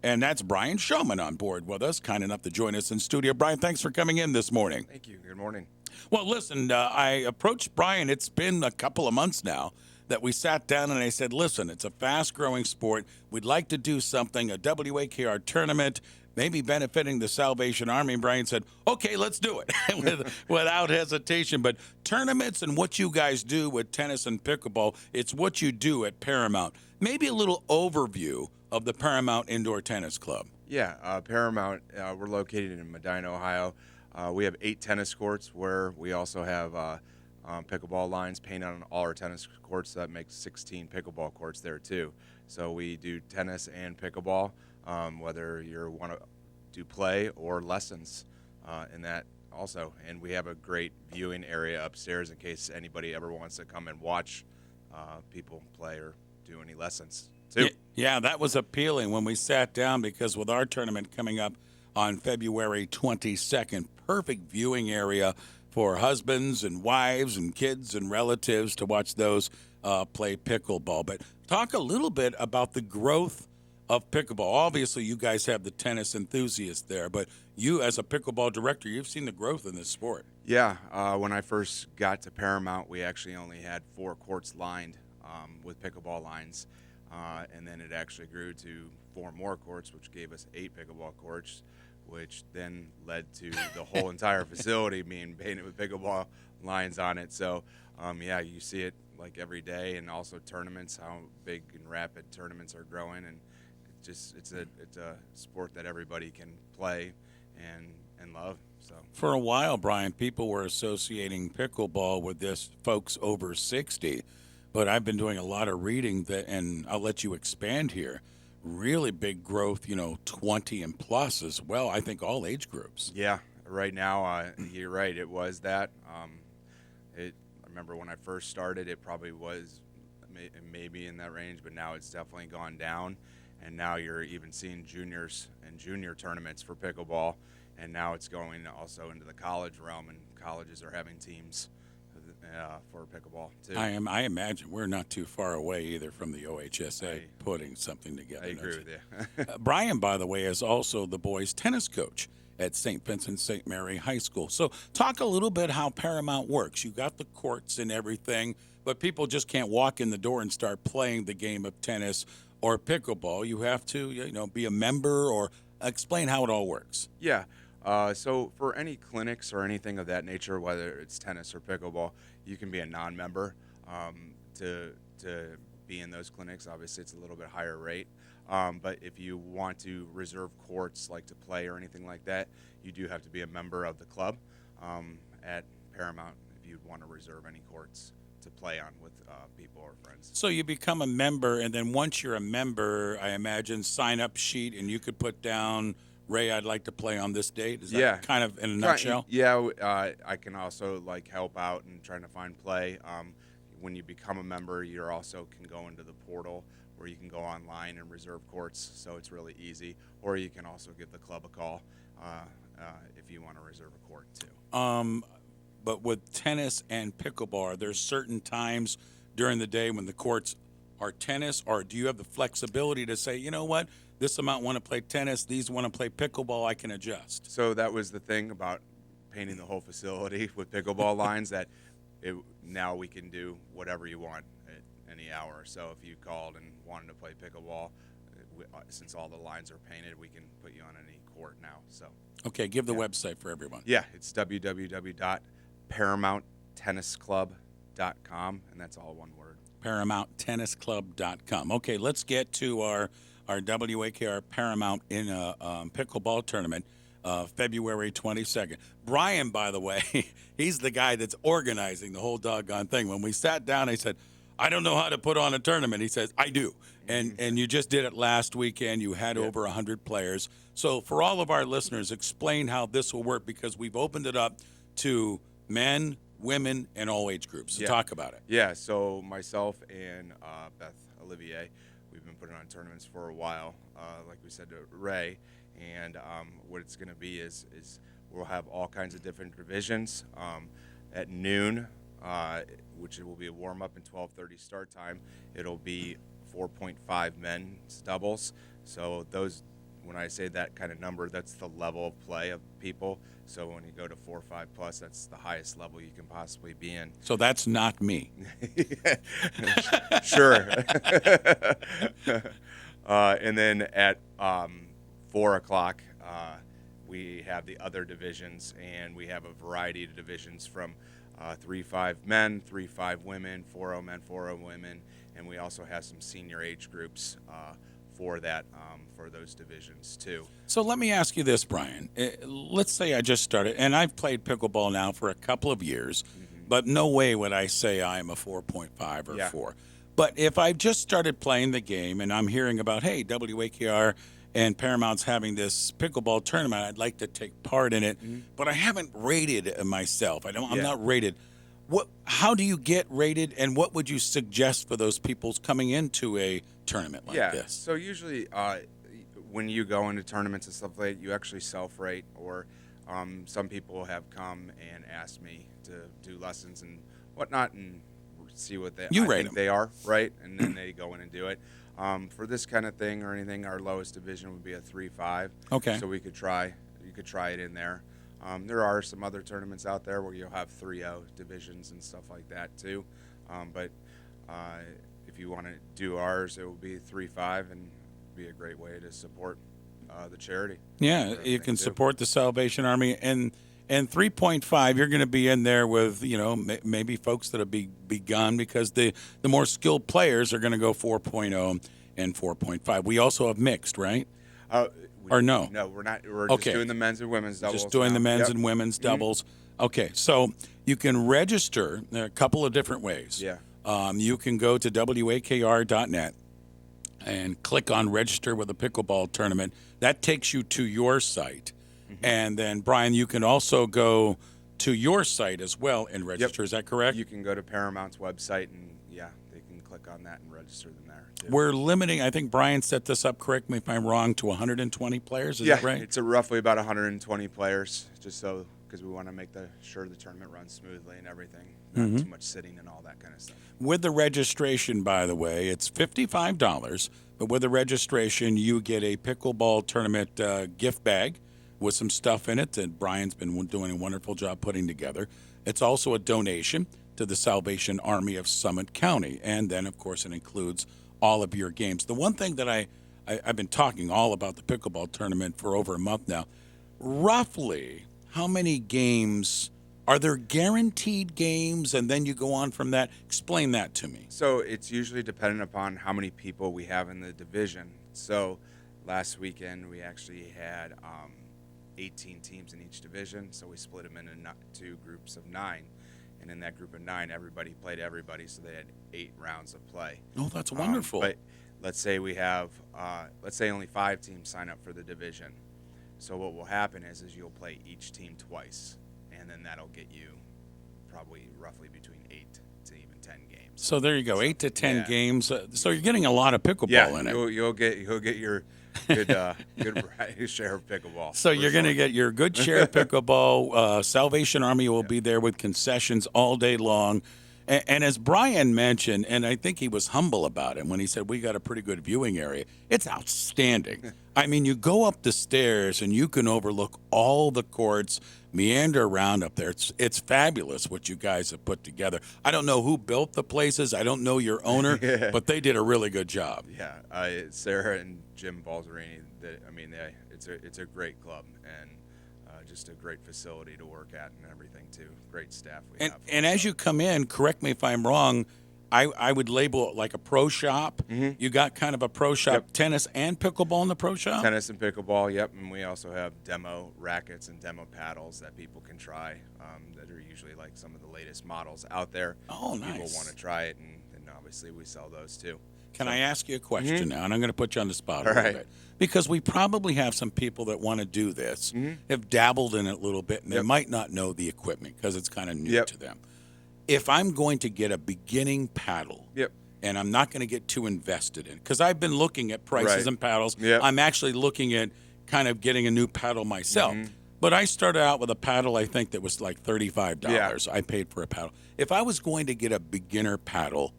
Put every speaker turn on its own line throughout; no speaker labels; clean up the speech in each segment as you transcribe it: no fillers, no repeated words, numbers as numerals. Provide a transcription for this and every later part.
And that's Brian Shoman on board with us, kind enough to join us in studio. Brian, thanks for coming in this morning.
Thank you. Good morning.
Well, listen, I approached Brian. It's been a couple of months now that we sat down and I said, listen, it's a fast-growing sport. We'd like to do something, a WAKR tournament, maybe benefiting the Salvation Army. And Brian said, okay, let's do it without hesitation. But tournaments and what you guys do with tennis and pickleball, it's what you do at Paramount. Maybe a little overview of the Paramount Indoor Tennis Club.
Yeah, Paramount, we're located in Medina, Ohio. We have 8 tennis courts where we also have pickleball lines painted on all our tennis courts. That makes 16 pickleball courts there too. So we do tennis and pickleball, whether you want to do play or lessons in that also. And we have a great viewing area upstairs in case anybody ever wants to come and watch people play or do any lessons too.
Yeah, that was appealing when we sat down because with our tournament coming up on February 22nd, perfect viewing area for husbands and wives and kids and relatives to watch those play pickleball. But talk a little bit about the growth of pickleball. Obviously, you guys have the tennis enthusiasts there, but you as a pickleball director, you've seen the growth in this sport.
Yeah, when I first got to Paramount, we actually only had 4 courts lined with pickleball lines. And then it actually grew to 4 more courts, which gave us 8 pickleball courts, which then led to the whole entire facility being painted with pickleball lines on it. So, yeah, you see it like every day, and also tournaments, how big and rapid tournaments are growing, and it's a sport that everybody can play and love. So
for a while, Brian, people were associating pickleball with this folks over 60. But I've been doing a lot of reading that, and I'll let you expand here. Really big growth, 20 and plus as well. I think all age groups.
yeah, right now, you're right. It was that. I remember when I first started, it probably was maybe in that range, but now it's definitely gone down. And now you're even seeing juniors and junior tournaments for pickleball, and now it's going also into the college realm, and colleges are having teams for pickleball too.
I imagine we're not too far away either from the OHSA putting something together.
I agree with you.
Brian, by the way, is also the boys' tennis coach at St. Vincent St. Mary High School. So talk a little bit how Paramount works. You got the courts and everything, but people just can't walk in the door and start playing the game of tennis or pickleball. You have to, be a member, or explain how it all works.
Yeah. So for any clinics or anything of that nature, whether it's tennis or pickleball, you can be a non-member to be in those clinics. Obviously, it's a little bit higher rate. But if you want to reserve courts, like to play or anything like that, you do have to be a member of the club at Paramount if you want to reserve any courts to play on with people or friends.
So you become a member, and then once you're a member, I imagine sign-up sheet, and you could put down, Ray, I'd like to play on this date. Is that kind of in a nutshell?
Yeah, I can also help out and trying to find play. When you become a member, you also can go into the portal where you can go online and reserve courts. So it's really easy. Or you can also give the club a call if you want to reserve a court too.
But with tennis and pickleball, are there certain times during the day when the courts are tennis, or do you have the flexibility to say, you know what, this amount want to play tennis, these want to play pickleball, I can adjust?
So that was the thing about painting the whole facility with pickleball lines, that now we can do whatever you want at any hour. So if you called and wanted to play pickleball, since all the lines are painted, we can put you on any court now. So
okay, give the website for everyone.
Yeah, it's www.paramounttennisclub.com, and that's all one word.
ParamountTennisClub.com. Okay, let's get to our WAKR Paramount in a pickleball tournament, February 22nd. Brian, by the way, he's the guy that's organizing the whole doggone thing. When we sat down, I said, I don't know how to put on a tournament. He says, I do. And you just did it last weekend. You had over 100 players. So for all of our listeners, explain how this will work, because we've opened it up to men, women, and all age groups. So talk about it.
Yeah, so myself and Beth Olivier, we've been putting on tournaments for a while, like we said to Ray. And what it's going to be is we'll have all kinds of different divisions. At noon, which will be a warm-up and 12:30 start time, it'll be 4.5 men's doubles. So those when I say that kind of number, that's the level of play of people. So when you go to 4 or 5 plus, that's the highest level you can possibly be in.
So that's not me.
Sure. And then at 4 o'clock, we have the other divisions, and we have a variety of divisions from 3-5 men, 3-5 women, 4-0 men, 4-0 women, and we also have some senior age groups for that, for those divisions too.
So let me ask you this, Brian. Let's say I just started, and I've played pickleball now for a couple of years, but no way would I say I'm a 4.5 or 4. But if I've just started playing the game and I'm hearing about, hey, WAKR and Paramount's having this pickleball tournament, I'd like to take part in it, but I haven't rated myself. I'm not rated. How do you get rated, and what would you suggest for those people coming into a tournament like this?
So usually when you go into tournaments and stuff like that, you actually self-rate, or some people have come and asked me to do lessons and whatnot and see what they think they are, right? And then they go in and do it. For this kind of thing or anything, our lowest division would be a 3-5.
Okay.
So you could try it in there. There are some other tournaments out there where you'll have 3-0 divisions and stuff like that too. But if you want to do ours, it will be 3-5 and be a great way to support the charity.
Yeah, you can support the Salvation Army, and 3.5, you're going to be in there with, maybe folks that have begun, because the more skilled players are going to go 4.0 and 4.5. We also have mixed, right? Or no?
No, we're not. We're just doing the men's and women's doubles.
Just doing the men's and women's doubles. Okay, so you can register a couple of different ways.
Yeah.
You can go to wakr.net and click on register with a pickleball tournament. That takes you to your site. And then, Brian, you can also go to your site as well and register. Is that correct?
You can go to Paramount's website, and they can click on that and register them there too.
We're limiting, I think Brian set this up, correct me if I'm wrong, to 120 players. Is that right?
It's roughly about 120 players, just so, because we want to make sure the tournament runs smoothly and everything. Not too much sitting and all that kind of stuff.
With the registration, by the way, it's $55, but with the registration, you get a pickleball tournament gift bag with some stuff in it that Brian's been doing a wonderful job putting together. It's also a donation to the Salvation Army of Summit County. And then, of course, it includes all of your games. The one thing that I've been talking all about the pickleball tournament for over a month now, roughly how many games, are there guaranteed games, and then you go on from that? Explain that to me.
So it's usually dependent upon how many people we have in the division. So last weekend we actually had 18 teams in each division, so we split them into 2 groups of 9, and in that group of 9 everybody played everybody, so they had 8 rounds of play.
Oh, that's wonderful.
But let's say we have only 5 teams sign up for the division. So what will happen is you'll play each team twice, and then that'll get you probably roughly between 8 to even 10 games.
So there you go, 8 to 10 games. So you're getting a lot of pickleball in it.
You'll get your good share of pickleball.
So you're going to get your good share of pickleball. Salvation Army will be there with concessions all day long. And as Brian mentioned, and I think he was humble about it when he said we got a pretty good viewing area, it's outstanding. I mean, you go up the stairs and you can overlook all the courts, meander around up there. It's fabulous what you guys have put together. I don't know who built the places. I don't know your owner, but they did a really good job.
Yeah, Sarah and Jim Balzerini, it's a great club, and just a great facility to work at and everything too. Great staff we have.
And as you come in, correct me if I'm wrong, I would label it like a pro shop. You got kind of a pro shop, tennis and pickleball in the pro shop?
Tennis and pickleball, yep. And we also have demo rackets and demo paddles that people can try that are usually like some of the latest models out there.
Oh, nice.
People want to try it, and obviously we sell those too.
Can I ask you a question now? And I'm going to put you on the spot a little bit. Because we probably have some people that want to do this, have dabbled in it a little bit, and they might not know the equipment because it's kind of new to them. If I'm going to get a beginning paddle, and I'm not going to get too invested in, because I've been looking at prices and paddles. I'm actually looking at kind of getting a new paddle myself. But I started out with a paddle, I think, that was like $35. I paid for a paddle. If I was going to get a beginner paddle,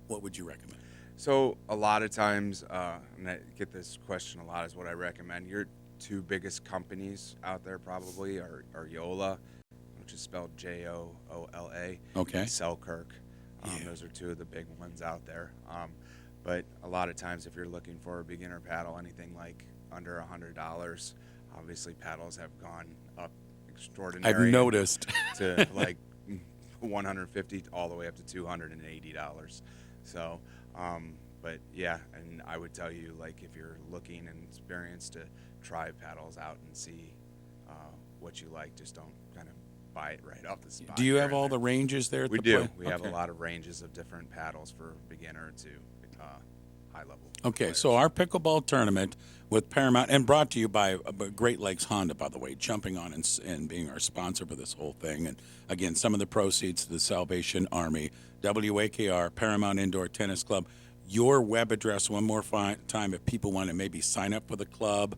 what would you recommend?
So a lot of times, and I get this question a lot, is what I recommend. Your two biggest companies out there probably are Yola, which is spelled Joola,
Okay.
and Selkirk.
Yeah.
Those are two of the big ones out there. But a lot of times, if you're looking for a beginner paddle, anything like under $100, obviously paddles have gone up extraordinary.
I've noticed.
To like 150 all the way up to $280. So, but yeah, and I would tell you, like, if you're looking and experienced, to try paddles out and see what you like. Just don't kind of buy it right off the spot.
Do you
here
have
and
all
there.
the ranges there? At
We
the
do.
play?
We have a
Okay.
lot of ranges of different paddles for beginner to high level.
Okay,
players.
so our pickleball tournament with Paramount, and brought to you by Great Lakes Honda, by the way, jumping on and being our sponsor for this whole thing. And again, some of the proceeds to the Salvation Army, WAKR, Paramount Indoor Tennis Club. Your web address one more time if people want to maybe sign up for the club,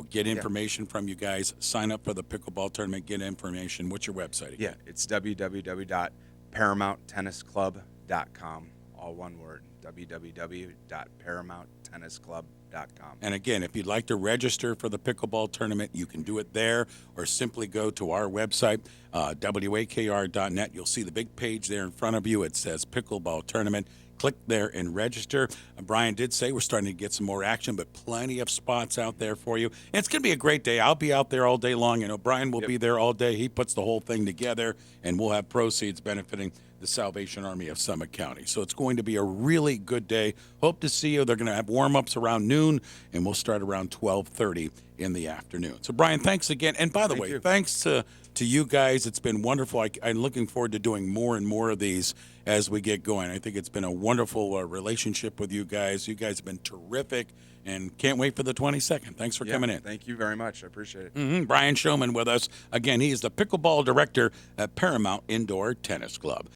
get information from you guys, sign up for the pickleball tournament, get information. What's your website again?
Yeah, it's www.paramounttennisclub.com, all one word, www.paramounttennisclub.com.
And again, if you'd like to register for the pickleball tournament, you can do it there, or simply go to our website, wakr.net. You'll see the big page there in front of you. It says Pickleball Tournament. Click there and register. Brian did say we're starting to get some more action, but plenty of spots out there for you. And it's going to be a great day. I'll be out there all day long. Brian will be there all day. He puts the whole thing together, and we'll have proceeds benefiting the Salvation Army of Summit County. So it's going to be a really good day. Hope to see you. They're going to have warm-ups around noon, and we'll start around 12:30 in the afternoon. So, Brian, thanks again. And by the way, thanks to you guys. It's been wonderful. I'm looking forward to doing more and more of these as we get going. I think it's been a wonderful relationship with you guys. You guys have been terrific, and can't wait for the 22nd. Thanks for coming in.
Thank you very much. I appreciate it.
Brian Shoman with us. Again, he is the pickleball director at Paramount Indoor Tennis Club.